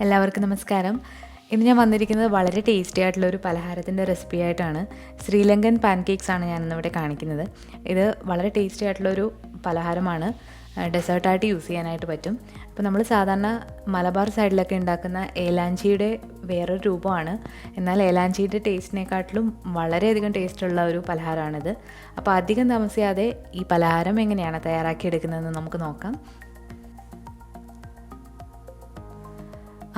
എല്ലാവർക്കും നമസ്കാരം. ഇന്ന് ഞാൻ വന്നിരിക്കുന്നത് വളരെ ടേസ്റ്റി ആയിട്ടുള്ള ഒരു പലഹാരത്തിൻ്റെ റെസിപ്പി ആയിട്ടാണ്. ശ്രീലങ്കൻ പാൻകേക്സ് ആണ് ഞാനിന്നിവിടെ കാണിക്കുന്നത്. ഇത് വളരെ ടേസ്റ്റി ആയിട്ടുള്ളൊരു പലഹാരമാണ്. ഡെസേർട്ടായിട്ട് യൂസ് ചെയ്യാനായിട്ട് പറ്റും. അപ്പോൾ നമ്മൾ സാധാരണ മലബാർ സൈഡിലൊക്കെ ഉണ്ടാക്കുന്ന ഏലാഞ്ചിയുടെ വേറൊരു രൂപമാണ്. എന്നാൽ ഏലാഞ്ചിയുടെ ടേസ്റ്റിനെക്കാട്ടിലും വളരെയധികം ടേസ്റ്റുള്ള ഒരു പലഹാരമാണിത്. അപ്പോൾ അധികം താമസിയാതെ ഈ പലഹാരം എങ്ങനെയാണ് തയ്യാറാക്കിയെടുക്കുന്നതെന്ന് നമുക്ക് നോക്കാം.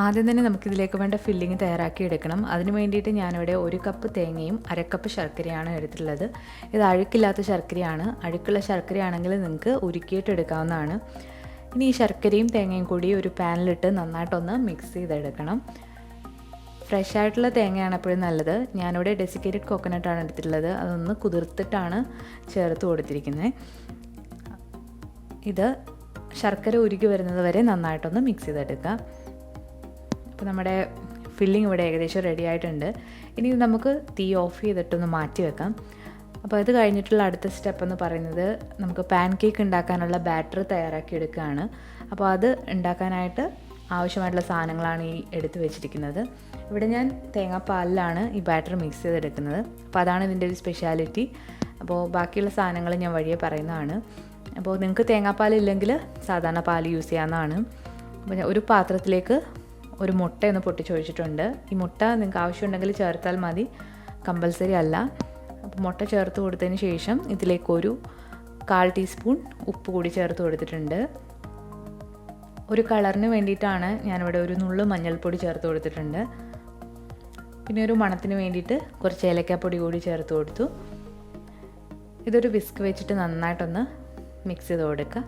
ആദ്യം തന്നെ നമുക്കിതിലേക്ക് വേണ്ട ഫില്ലിങ് തയ്യാറാക്കി എടുക്കണം. അതിന് വേണ്ടിയിട്ട് ഞാനിവിടെ 1 കപ്പ് തേങ്ങയും 1/2 കപ്പ് ശർക്കരയാണ് എടുത്തിട്ടുള്ളത്. ഇത് അഴുക്കില്ലാത്ത ശർക്കരയാണ്. അഴുക്കുള്ള ശർക്കരയാണെങ്കിൽ നിങ്ങൾക്ക് ഉരുക്കിയിട്ട് എടുക്കാവുന്നതാണ്. ഇനി ഈ ശർക്കരയും തേങ്ങയും കൂടി ഒരു പാനിലിട്ട് നന്നായിട്ടൊന്ന് മിക്സ് ചെയ്തെടുക്കണം. ഫ്രഷ് ആയിട്ടുള്ള തേങ്ങയാണ് എപ്പോഴും നല്ലത്. ഞാനിവിടെ ഡെസിക്കേറ്റഡ് കോക്കനട്ടാണ് എടുത്തിട്ടുള്ളത്. അതൊന്ന് കുതിർത്തിട്ടാണ് ചേർത്ത് കൊടുത്തിരിക്കുന്നത്. ഇത് ശർക്കര ഉരുക്കി വരുന്നത് വരെ നന്നായിട്ടൊന്ന് മിക്സ് ചെയ്തെടുക്കുക. അപ്പോൾ നമ്മുടെ ഫില്ലിംഗ് ഇവിടെ ഏകദേശം റെഡി ആയിട്ടുണ്ട്. ഇനി നമുക്ക് തീ ഓഫ് ചെയ്തിട്ടൊന്ന് മാറ്റി വെക്കാം. അപ്പോൾ ഇത് കഴിഞ്ഞിട്ടുള്ള അടുത്ത സ്റ്റെപ്പ് എന്ന് പറയുന്നത് നമുക്ക് പാൻ കേക്ക് ഉണ്ടാക്കാനുള്ള ബാറ്റർ തയ്യാറാക്കി എടുക്കുകയാണ്. അപ്പോൾ അത് ഉണ്ടാക്കാനായിട്ട് ആവശ്യമായിട്ടുള്ള സാധനങ്ങളാണ് ഈ എടുത്ത് വെച്ചിരിക്കുന്നത്. ഇവിടെ ഞാൻ തേങ്ങാപ്പാലിലാണ് ഈ ബാറ്റർ മിക്സ് ചെയ്തെടുക്കുന്നത്. അപ്പോൾ അതാണ് ഇതിൻ്റെ ഒരു സ്പെഷ്യാലിറ്റി. അപ്പോൾ ബാക്കിയുള്ള സാധനങ്ങൾ ഞാൻ വഴിയെ പറയുന്നതാണ്. അപ്പോൾ നിങ്ങൾക്ക് തേങ്ങാപ്പാലില്ലെങ്കിൽ സാധാരണ പാൽ യൂസ് ചെയ്യാവുന്നതാണ്. അപ്പോൾ ഞാൻ ഒരു പാത്രത്തിലേക്ക് ഒരു മുട്ടയൊന്ന് പൊട്ടിച്ചൊഴിച്ചിട്ടുണ്ട്. ഈ മുട്ട നിങ്ങൾക്ക് ആവശ്യമുണ്ടെങ്കിൽ ചേർത്താൽ മതി, കമ്പൽസറി അല്ല. അപ്പോൾ മുട്ട ചേർത്ത് കൊടുത്തതിന് ശേഷം ഇതിലേക്ക് ഒരു 1/4 ടീസ്പൂൺ ഉപ്പ് കൂടി ചേർത്ത് കൊടുത്തിട്ടുണ്ട്. ഒരു കളറിന് വേണ്ടിയിട്ടാണ് ഞാനിവിടെ ഒരു നുള്ളു മഞ്ഞൾപ്പൊടി ചേർത്ത് കൊടുത്തിട്ടുണ്ട്. പിന്നെ ഒരു മണത്തിന് വേണ്ടിയിട്ട് കുറച്ച് ഏലക്കാപ്പൊടി കൂടി ചേർത്ത് കൊടുത്തു. ഇതൊരു വിസ്ക് വെച്ചിട്ട് നന്നായിട്ടൊന്ന് മിക്സ് ചെയ്ത് കൊടുക്കുക.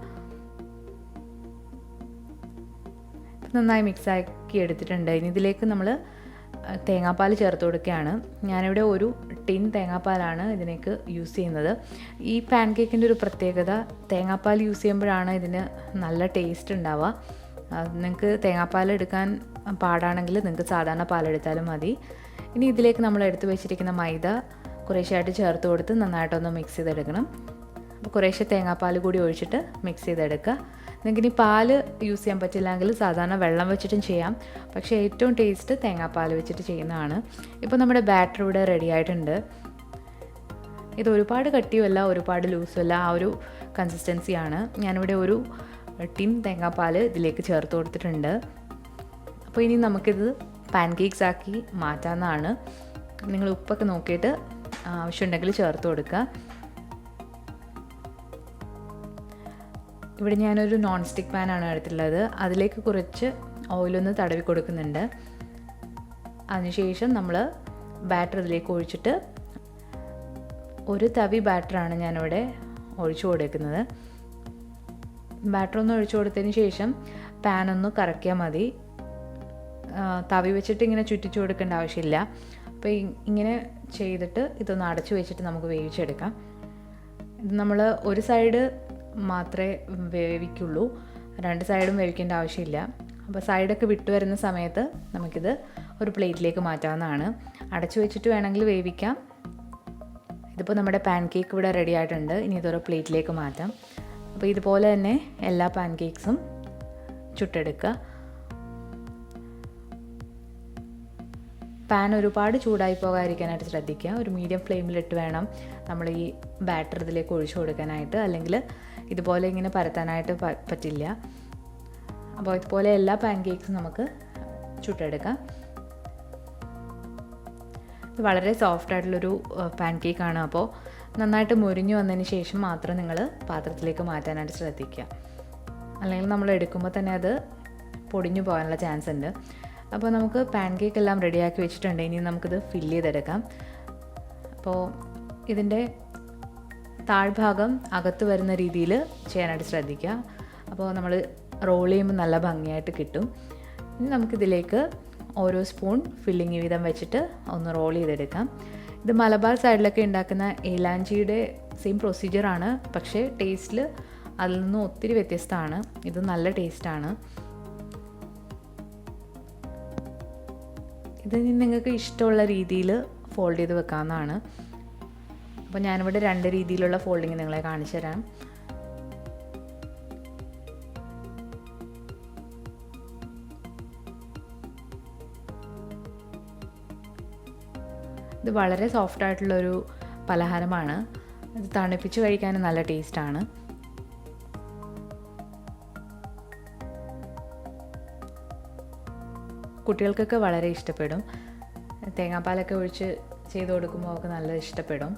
നന്നായി മിക്സാക്കി എടുത്തിട്ടുണ്ട്. ഇനി ഇതിലേക്ക് നമ്മൾ തേങ്ങാപ്പാൽ ചേർത്ത് കൊടുക്കുകയാണ്. ഞാനിവിടെ ഒരു ടിൻ തേങ്ങാപ്പാലാണ് ഇതിലേക്ക് യൂസ് ചെയ്യുന്നത്. ഈ പാൻ കേക്കിൻ്റെ ഒരു പ്രത്യേകത തേങ്ങാപ്പാൽ യൂസ് ചെയ്യുമ്പോഴാണ് ഇതിന് നല്ല ടേസ്റ്റ് ഉണ്ടാവുക. നിങ്ങൾക്ക് തേങ്ങാപ്പാൽ എടുക്കാൻ പാടാണെങ്കിൽ നിങ്ങൾക്ക് സാധാരണ പാലെടുത്താലും മതി. ഇനി ഇതിലേക്ക് നമ്മൾ എടുത്ത് വെച്ചിരിക്കുന്ന മൈദ കുറേശ്ശായിട്ട് ചേർത്ത് കൊടുത്ത് നന്നായിട്ടൊന്ന് മിക്സ് ചെയ്തെടുക്കണം. അപ്പോൾ കുറേശ്ശെ തേങ്ങാപ്പാൽ കൂടി ഒഴിച്ചിട്ട് മിക്സ് ചെയ്തെടുക്കുക. നിങ്ങൾക്ക് ഇനി പാല് യൂസ് ചെയ്യാൻ പറ്റില്ലെങ്കിൽ സാധാരണ വെള്ളം വെച്ചിട്ടും ചെയ്യാം. പക്ഷേ ഏറ്റവും ടേസ്റ്റ് തേങ്ങാപ്പാൽ വെച്ചിട്ട് ചെയ്യുന്നതാണ്. ഇപ്പോൾ നമ്മുടെ ബാറ്റർ ഇവിടെ റെഡി ആയിട്ടുണ്ട്. ഇത് ഒരുപാട് കട്ടിയുമല്ല ഒരുപാട് ലൂസുമല്ല, ആ ഒരു കൺസിസ്റ്റൻസിയാണ്. ഞാനിവിടെ ഒരു ടിൻ തേങ്ങാപ്പാൽ ഇതിലേക്ക് ചേർത്ത് കൊടുത്തിട്ടുണ്ട്. അപ്പോൾ ഇനി നമുക്കിത് പാൻ കേക്ക്സ് ആക്കി മാറ്റാവുന്നതാണ്. നിങ്ങൾ ഉപ്പൊക്കെ നോക്കിയിട്ട് ആവശ്യമുണ്ടെങ്കിൽ ചേർത്ത് കൊടുക്കുക. ഇവിടെ ഞാനൊരു നോൺ സ്റ്റിക്ക് പാനാണ് എടുത്തിട്ടുള്ളത്. അതിലേക്ക് കുറച്ച് ഓയിലൊന്ന് തടവി കൊടുക്കുന്നുണ്ട്. അതിനുശേഷം നമ്മൾ ബാറ്റർ ഇതിലേക്ക് ഒഴിച്ചിട്ട് ഒരു തവി ബാറ്ററാണ് ഞാനിവിടെ ഒഴിച്ചു കൊടുക്കുന്നത്. ബാറ്റർ ഒന്ന് ഒഴിച്ചു കൊടുത്തതിന് ശേഷം പാനൊന്ന് കറക്കിയാൽ മതി. തവി വെച്ചിട്ട് ഇങ്ങനെ ചുറ്റിച്ചു കൊടുക്കേണ്ട ആവശ്യമില്ല. അപ്പോൾ ഇങ്ങനെ ചെയ്തിട്ട് ഇതൊന്ന് അടച്ചു വെച്ചിട്ട് നമുക്ക് വേവിച്ചെടുക്കാം. ഇത് നമ്മൾ ഒരു സൈഡ് മാത്രമേ വേവിക്കുള്ളൂ, 2 സൈഡും വേവിക്കേണ്ട ആവശ്യമില്ല. അപ്പോൾ സൈഡൊക്കെ വിട്ടു വരുന്ന സമയത്ത് നമുക്കിത് ഒരു പ്ലേറ്റിലേക്ക് മാറ്റാവുന്നതാണ്. അടച്ചു വെച്ചിട്ട് വേണമെങ്കിൽ വേവിക്കാം. ഇതിപ്പോൾ നമ്മുടെ പാൻ കേക്ക് ഇവിടെ റെഡി ആയിട്ടുണ്ട്. ഇനി ഇതൊരു പ്ലേറ്റിലേക്ക് മാറ്റാം. അപ്പോൾ ഇതുപോലെ തന്നെ എല്ലാ പാൻ കേക്ക്സും ചുട്ടെടുക്കുക. പാൻ ഒരുപാട് ചൂടായി പോകാതിരിക്കാനായിട്ട് ശ്രദ്ധിക്കുക. ഒരു മീഡിയം ഫ്ലെയിമിലിട്ട് വേണം നമ്മൾ ഈ ബാറ്റർ ഇതിലേക്ക് ഒഴിച്ചു കൊടുക്കാനായിട്ട്, അല്ലെങ്കിൽ ഇതുപോലെ ഇങ്ങനെ പരത്താനായിട്ട് പറ്റില്ല. അപ്പോൾ ഇതുപോലെ എല്ലാ പാൻ കേക്ക്സും നമുക്ക് ചുട്ടെടുക്കാം. ഇത് വളരെ സോഫ്റ്റ് ആയിട്ടുള്ളൊരു പാൻ കേക്കാണ്. അപ്പോൾ നന്നായിട്ട് മുരിഞ്ഞു വന്നതിന് ശേഷം മാത്രം നിങ്ങൾ പാത്രത്തിലേക്ക് മാറ്റാനായിട്ട് ശ്രദ്ധിക്കുക. അല്ലെങ്കിൽ നമ്മൾ എടുക്കുമ്പോൾ തന്നെ അത് പൊടിഞ്ഞു പോകാനുള്ള ചാൻസ് ഉണ്ട്. അപ്പോൾ നമുക്ക് പാൻ കേക്ക് എല്ലാം റെഡിയാക്കി വെച്ചിട്ടുണ്ട്. ഇനി നമുക്കിത് ഫില്ല് ചെയ്തെടുക്കാം. അപ്പോൾ ഇതിൻ്റെ താഴ്ഭാഗം അകത്ത് വരുന്ന രീതിയിൽ ചെയ്യാനായിട്ട് ശ്രദ്ധിക്കുക. അപ്പോൾ നമ്മൾ റോൾ ചെയ്യുമ്പോൾ നല്ല ഭംഗിയായിട്ട് കിട്ടും. ഇനി നമുക്കിതിലേക്ക് ഓരോ സ്പൂൺ ഫില്ലിങ് വീതം വെച്ചിട്ട് ഒന്ന് റോൾ ചെയ്തെടുക്കാം. ഇത് മലബാർ സൈഡിലൊക്കെ ഉണ്ടാക്കുന്ന ഏലാഞ്ചിയുടെ സെയിം പ്രൊസീജിയറാണ്. പക്ഷേ ടേസ്റ്റിൽ അതിൽ നിന്നും ഒത്തിരി വ്യത്യസ്തമാണ്. ഇത് നല്ല ടേസ്റ്റാണ്. ഇത് നിങ്ങൾക്ക് ഇഷ്ടമുള്ള രീതിയിൽ ഫോൾഡ് ചെയ്ത് വെക്കാവുന്നതാണ്. അപ്പോൾ ഞാനിവിടെ 2 രീതിയിലുള്ള ഫോൾഡിങ് നിങ്ങളെ കാണിച്ചു തരാം. ഇത് വളരെ സോഫ്റ്റായിട്ടുള്ളൊരു പലഹാരമാണ്. ഇത് തണുപ്പിച്ച് കഴിക്കാനും നല്ല ടേസ്റ്റാണ്. കുട്ടികൾക്കൊക്കെ വളരെ ഇഷ്ടപ്പെടും. തേങ്ങാപ്പാലൊക്കെ ഒഴിച്ച് ചെയ്ത് കൊടുക്കുമ്പോൾ അവർക്ക് നല്ല ഇഷ്ടപ്പെടും.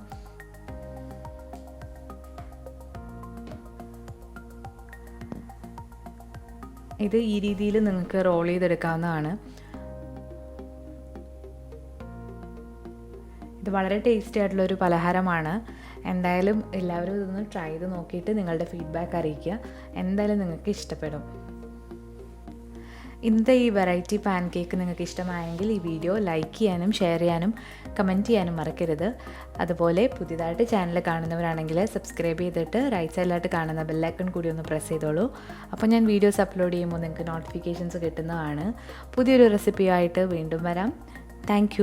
ഇത് ഈ രീതിയിൽ നിങ്ങൾക്ക് റോൾ ചെയ്തെടുക്കാവുന്നതാണ്. ഇത് വളരെ ടേസ്റ്റി ആയിട്ടുള്ളൊരു പലഹാരമാണ്. എന്തായാലും എല്ലാവരും ഇതൊന്ന് ട്രൈ ചെയ്ത് നോക്കിയിട്ട് നിങ്ങളുടെ ഫീഡ്ബാക്ക് അറിയിക്കുക. എന്തായാലും നിങ്ങൾക്ക് ഇഷ്ടപ്പെടും. ഇന്നത്തെ ഈ വെറൈറ്റി പാൻ കേക്ക് നിങ്ങൾക്ക് ഇഷ്ടമായെങ്കിൽ ഈ വീഡിയോ ലൈക്ക് ചെയ്യാനും ഷെയർ ചെയ്യാനും കമൻറ്റ് ചെയ്യാനും മറക്കരുത്. അതുപോലെ പുതിയതായിട്ട് ചാനൽ കാണുന്നവരാണെങ്കിൽ സബ്സ്ക്രൈബ് ചെയ്തിട്ട് റൈറ്റ് സൈഡിലായിട്ട് കാണുന്ന ബെല്ലൈക്കൺ കൂടി ഒന്ന് പ്രസ് ചെയ്തോളൂ. അപ്പോൾ ഞാൻ വീഡിയോസ് അപ്ലോഡ് ചെയ്യുമ്പോൾ നിങ്ങൾക്ക് നോട്ടിഫിക്കേഷൻസ് കിട്ടുന്നതാണ്. പുതിയൊരു റെസിപ്പിയായിട്ട് വീണ്ടും വരാം. താങ്ക്